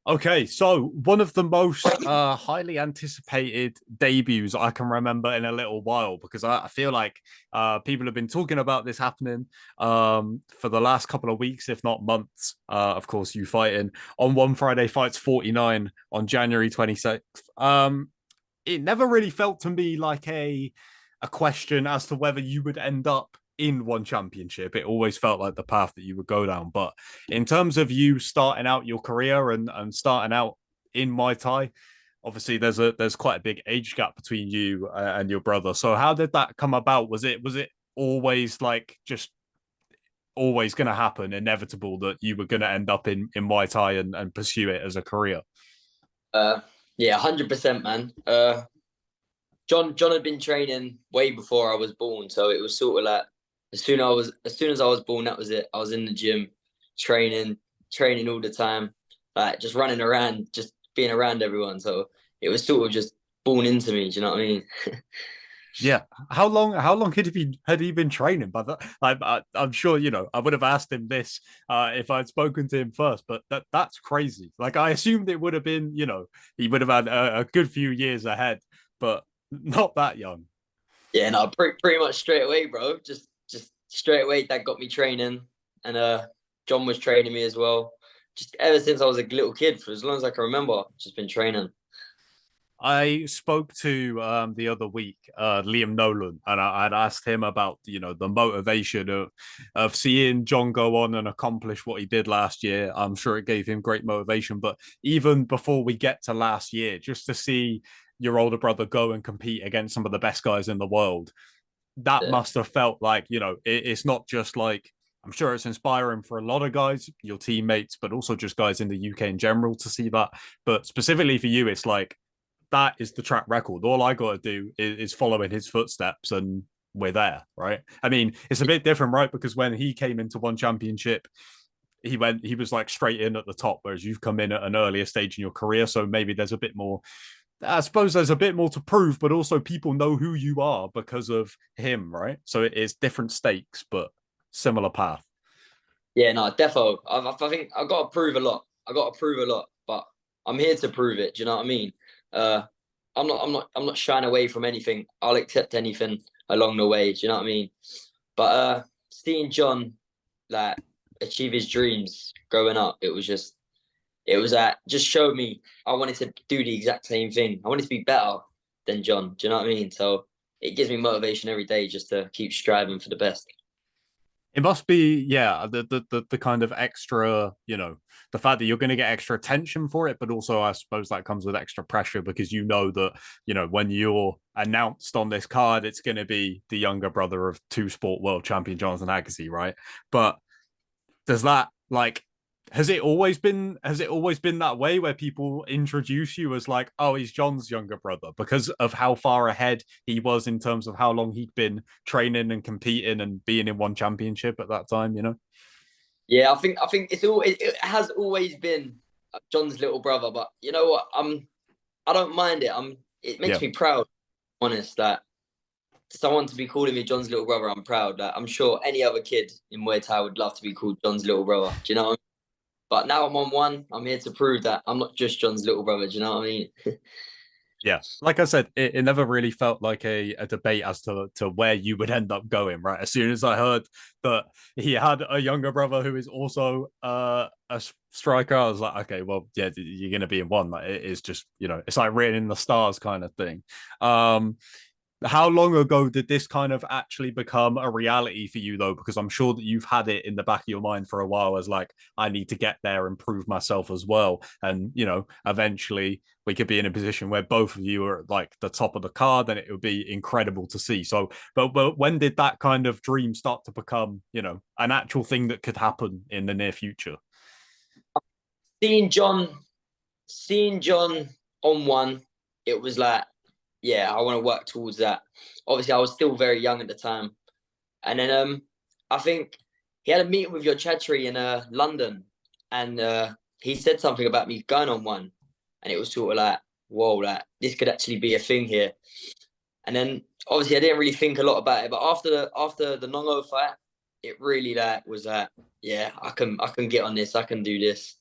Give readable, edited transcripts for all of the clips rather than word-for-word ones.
Okay, so one of the most highly anticipated debuts I can remember in a little while because I feel like people have been talking about this happening for the last couple of weeks, if not months. Of course, you fighting on One Friday Fights 49 on January 26th. It never really felt to me like a question as to whether you would end up in one championship. It always felt like the path that you would go down. But in terms of you starting out your career and starting out in Muay Thai, obviously there's quite a big age gap between you and your brother. So how did that come about? Was it always like just always going to happen, inevitable that you were going to end up in Muay Thai and pursue it as a career? Uh, yeah, 100%, man. John had been training way before I was born, so it was sort of like as soon as I was born, that was it. I was in the gym, training, training all the time, like just running around, just being around everyone. So it was sort of just born into me. Do you know what I mean? Yeah. How long had he been training? But I'm sure I would have asked him this if I'd spoken to him first. But that's crazy. Like I assumed it would have been he would have had a good few years ahead, but not that young. Yeah, no, pretty much straight away, bro. Just straight away, that got me training, and John was training me as well. Just ever since I was a little kid, for as long as I can remember, just been training. I spoke to the other week Liam Nolan, and I'd asked him about the motivation of seeing John go on and accomplish what he did last year. I'm sure it gave him great motivation, but even before we get to last year, just to see your older brother go and compete against some of the best guys in the world, that Yeah, must have felt like it's not just like. I'm sure it's inspiring for a lot of guys, your teammates, but also just guys in the UK in general to see that. But specifically for you, it's like that is the track record. All I got to do is follow in his footsteps and we're there, right? I mean, it's a bit different, right? Because when he came into one championship, he was like straight in at the top, whereas you've come in at an earlier stage in your career. So maybe there's a bit more, I suppose there's a bit more to prove, but also people know who you are because of him, right? So it is different stakes, but similar path. yeah, no, defo. I think I got to prove a lot. I got to prove a lot, but I'm here to prove it. Do you know what I mean? Uh, I'm not shying away from anything. I'll accept anything along the way. Do you know what I mean? But seeing John like achieve his dreams growing up, it was just showed me I wanted to do the exact same thing. I wanted to be better than John. Do you know what I mean? So it gives me motivation every day just to keep striving for the best. It must be, yeah, the kind of extra, the fact that you're going to get extra attention for it, but also I suppose that comes with extra pressure because you know that, when you're announced on this card, it's going to be the younger brother of two sport world champion Jonathan Haggerty, right? But does that like has it always been that way where people introduce you as like, oh, he's John's younger brother because of how far ahead he was in terms of how long he'd been training and competing and being in one championship at that time? Yeah, I think it has always been John's little brother, but you know what? I don't mind it. It makes Yeah. me proud, honest, that someone to be calling me John's little brother. I'm proud that I'm sure any other kid in Muay Thai would love to be called John's little brother. Do you know? But now I'm on one. I'm here to prove that I'm not just John's little brother. Do you know what I mean? Yeah, like I said, it never really felt like a debate as to where you would end up going. Right, as soon as I heard that he had a younger brother who is also a striker, I was like, okay, well, yeah, you're gonna be in one. Like it is just it's like written in the stars kind of thing. How long ago did this kind of actually become a reality for you though? Because I'm sure that you've had it in the back of your mind for a while as like, I need to get there and prove myself as well. And eventually we could be in a position where both of you are at like the top of the card, and it would be incredible to see. So, but when did that kind of dream start to become, an actual thing that could happen in the near future? Seeing John, seeing John on one, it was like, yeah, I want to work towards that. Obviously, I was still very young at the time, and then I think he had a meeting with your Chatri in London, and he said something about me going on one, and it was sort of like, whoa, like this could actually be a thing here. And then obviously I didn't really think a lot about it, but after the Nongo fight, it really like was like, yeah, I can get on this, I can do this.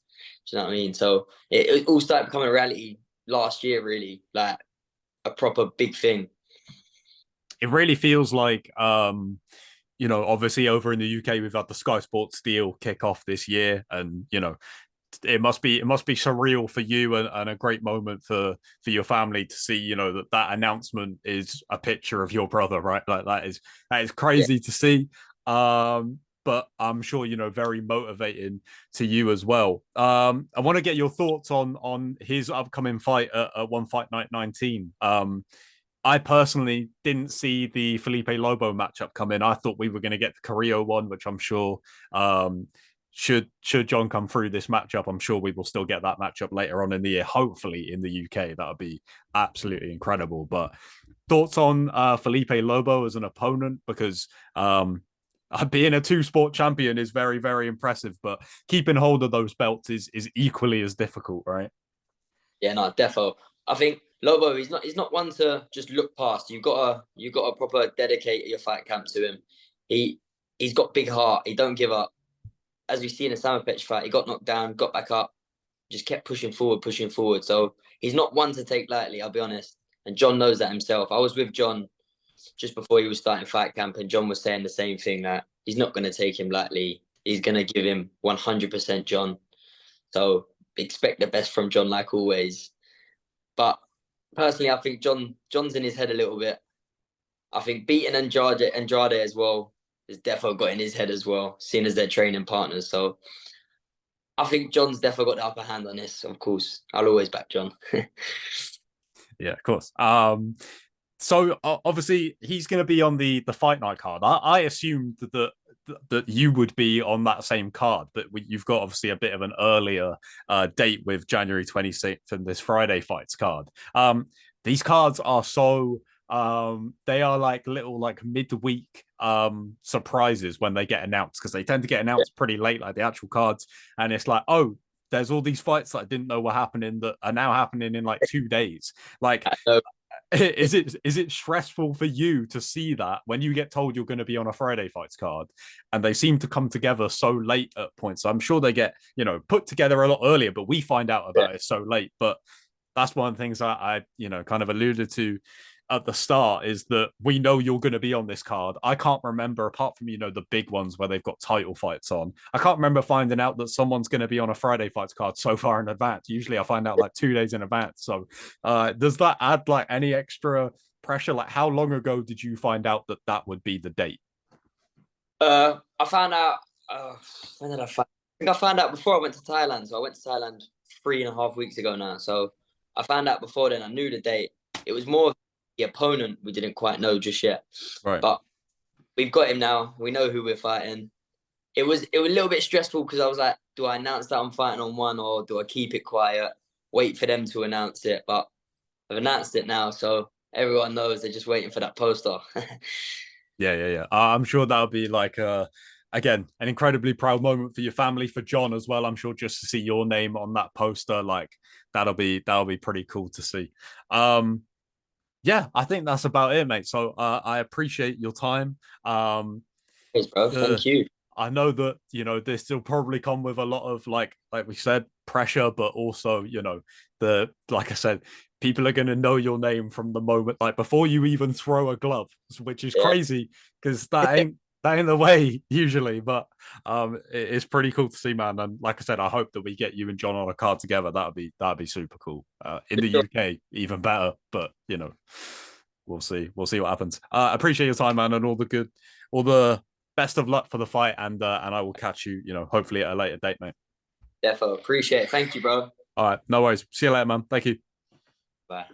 Do you know what I mean? So it all started becoming a reality last year, really, like a proper big thing. It really feels like obviously over in the UK we've had the Sky Sports deal kick off this year, and it must be surreal for you, and a great moment for your family to see that announcement is a picture of your brother, right? Like that is Yeah. crazy to see. But I'm sure very motivating to you as well. I want to get your thoughts on his upcoming fight at One Fight Night 19. I personally didn't see the Felipe Lobo matchup come in. I thought we were going to get the Carrillo one, which I'm sure should John come through this matchup, I'm sure we will still get that matchup later on in the year. Hopefully in the UK, that would be absolutely incredible. But thoughts on Felipe Lobo as an opponent, because being a two-sport champion is very, very impressive, but keeping hold of those belts is equally as difficult, right? Yeah, no, defo. I think Lobo, he's not one to just look past. You've got to proper dedicate your fight camp to him. He's got big heart. He don't give up. As we see in the Samopech fight, he got knocked down, got back up, just kept pushing forward, pushing forward. So he's not one to take lightly, I'll be honest. And John knows that himself. I was with John just before he was starting fight camp, and John was saying the same thing, that he's not going to take him lightly. He's going to give him 100% John. So expect the best from John, like always. But personally, I think John's in his head a little bit. I think beating Andrade as well has definitely got in his head as well, seeing as they're training partners. So I think John's definitely got the upper hand on this. Of course, I'll always back John. Yeah, of course. So obviously he's going to be on the fight night card. I assumed that you would be on that same card, but you've got obviously a bit of an earlier date with January 26th and this Friday fights card. These cards are so they are like little like midweek surprises when they get announced, because they tend to get announced pretty late, like the actual cards, and it's like, oh, there's all these fights that I didn't know were happening that are now happening in like 2 days. Like, is it stressful for you to see that when you get told you're going to be on a Friday fights card, and they seem to come together so late at points? I'm sure they get put together a lot earlier, but we find out about it so late. But that's one of the things I kind of alluded to at the start, is that we know you're going to be on this card. I can't remember, apart from the big ones where they've got title fights on, I can't remember finding out that someone's going to be on a Friday fights card so far in advance. Usually I find out like 2 days in advance. So does that add like any extra pressure? Like, how long ago did you find out that would be the date? I found out. When did I find? I think I found out before I went to Thailand. So I went to Thailand 3.5 weeks ago now. So I found out before then. I knew the date. It was more of the opponent we didn't quite know just yet. Right. But we've got him now. We know who we're fighting. It was a little bit stressful, because I was like, do I announce that I'm fighting on one, or do I keep it quiet, wait for them to announce it? But I've announced it now, so everyone knows. They're just waiting for that poster. Yeah. I'm sure that'll be like again, an incredibly proud moment for your family, for John as well. I'm sure just to see your name on that poster, like that'll be pretty cool to see. Yeah, I think that's about it, mate. So I appreciate your time. Thanks, bro. Thank you. I know that this will probably come with a lot of like we said, pressure, but also like I said, people are going to know your name from the moment, like before you even throw a glove, which is Yeah, crazy, because that ain't the way usually. But it's pretty cool to see, man. And like I said, I hope that we get you and John on a card together. That'd be super cool. In the sure. UK, even better. But we'll see. We'll see what happens. Appreciate your time, man, and all the best of luck for the fight. And I will catch you, hopefully at a later date, mate. Definitely appreciate it. Thank you, bro. All right, no worries. See you later, man. Thank you. Bye.